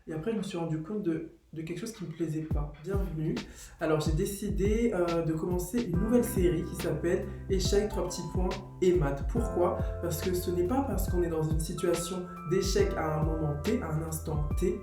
Et après, je me suis rendu compte de quelque chose qui ne me plaisait pas. Bienvenue. Alors, j'ai décidé de commencer une nouvelle série qui s'appelle Échec, 3 petits points et maths. Pourquoi? Parce que ce n'est pas parce qu'on est dans une situation d'échec à un moment T, à un instant T,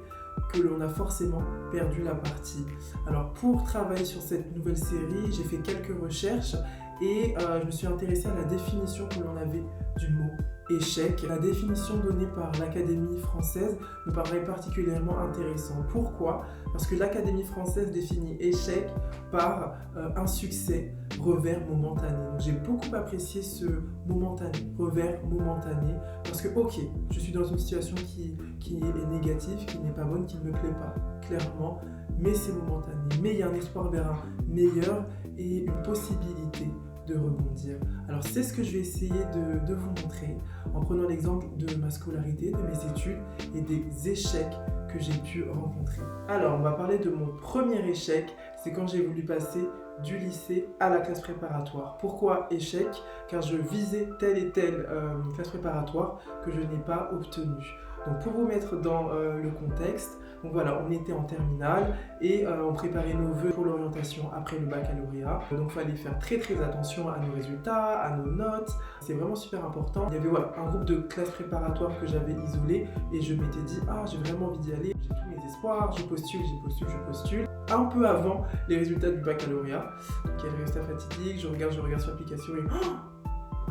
que l'on a forcément perdu la partie. Alors, pour travailler sur cette nouvelle série, j'ai fait quelques recherches et je me suis intéressée à la définition que l'on avait du mot échec. La définition donnée par l'Académie française me paraît particulièrement intéressante. Pourquoi? Parce que l'Académie française définit échec par un succès, revers momentané. Donc j'ai beaucoup apprécié ce momentané, revers momentané, parce que ok, je suis dans une situation qui est négative, qui n'est pas bonne, qui ne me plaît pas, clairement, mais c'est momentané. Mais il y a un espoir vers un meilleur et une possibilité de rebondir. Alors c'est ce que je vais essayer de vous montrer en prenant l'exemple de ma scolarité, de mes études et des échecs que j'ai pu rencontrer. Alors on va parler de mon premier échec, c'est quand j'ai voulu passer du lycée à la classe préparatoire. Pourquoi échec? Car je visais telle et telle classe préparatoire que je n'ai pas obtenue. Donc pour vous mettre dans le contexte, donc voilà, on était en terminale et on préparait nos vœux pour l'orientation après le baccalauréat. Donc il fallait faire très attention à nos résultats, à nos notes. C'est vraiment super important. Il y avait voilà, un groupe de classe préparatoire que j'avais isolé et je m'étais dit, ah j'ai vraiment envie d'y aller, j'ai tous mes espoirs, je postule. Un peu avant les résultats du baccalauréat. Donc il y a les résultats fatidiques, je regarde sur l'application et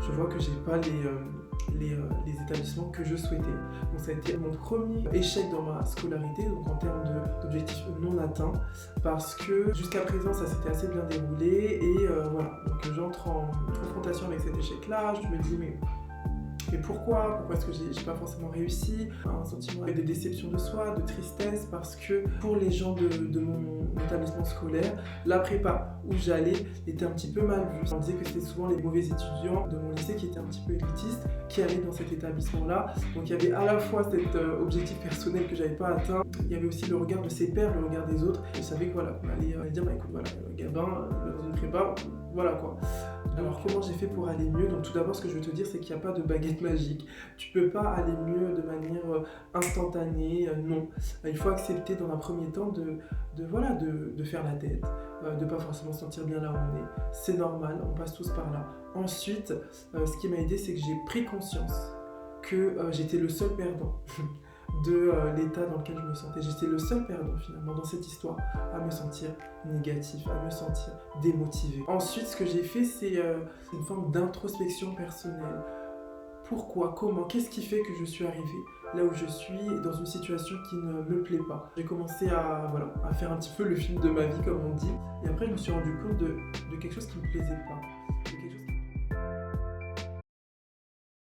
je vois que j'ai pas les établissements que je souhaitais. Donc ça a été mon premier échec dans ma scolarité, donc en termes d'objectifs non atteints, parce que jusqu'à présent ça s'était assez bien déroulé et voilà, donc j'entre en confrontation avec cet échec-là, je me dis mais pourquoi est-ce que j'ai pas forcément réussi? Un sentiment de déception de soi, de tristesse, parce que pour les gens de mon établissement scolaire, la prépa où j'allais était un petit peu mal vue. On disait que c'était souvent les mauvais étudiants de mon lycée qui étaient un petit peu élitistes qui allaient dans cet établissement-là. Donc il y avait à la fois cet objectif personnel que j'avais pas atteint, il y avait aussi le regard de ses pairs, le regard des autres. Je savais que voilà, on allait dire bah écoute voilà, Gabin, dans une prépa, voilà quoi. Alors comment j'ai fait pour aller mieux? Donc tout d'abord ce que je veux te dire c'est qu'il n'y a pas de baguette magique. Tu peux pas aller mieux de manière instantanée, non. Il faut accepter dans un premier temps de faire la tête, de pas forcément se sentir bien là où on est. C'est normal, on passe tous par là. Ensuite, ce qui m'a aidé c'est que j'ai pris conscience que j'étais le seul perdant. De l'état dans lequel je me sentais. J'étais le seul perdant finalement dans cette histoire à me sentir négatif, à me sentir démotivé. Ensuite, ce que j'ai fait, c'est une forme d'introspection personnelle. Pourquoi? Comment? Qu'est-ce qui fait que je suis arrivée là où je suis, dans une situation qui ne me plaît pas? J'ai commencé à faire un petit peu le film de ma vie, comme on dit. Et après, je me suis rendu compte de quelque chose qui ne me plaisait pas.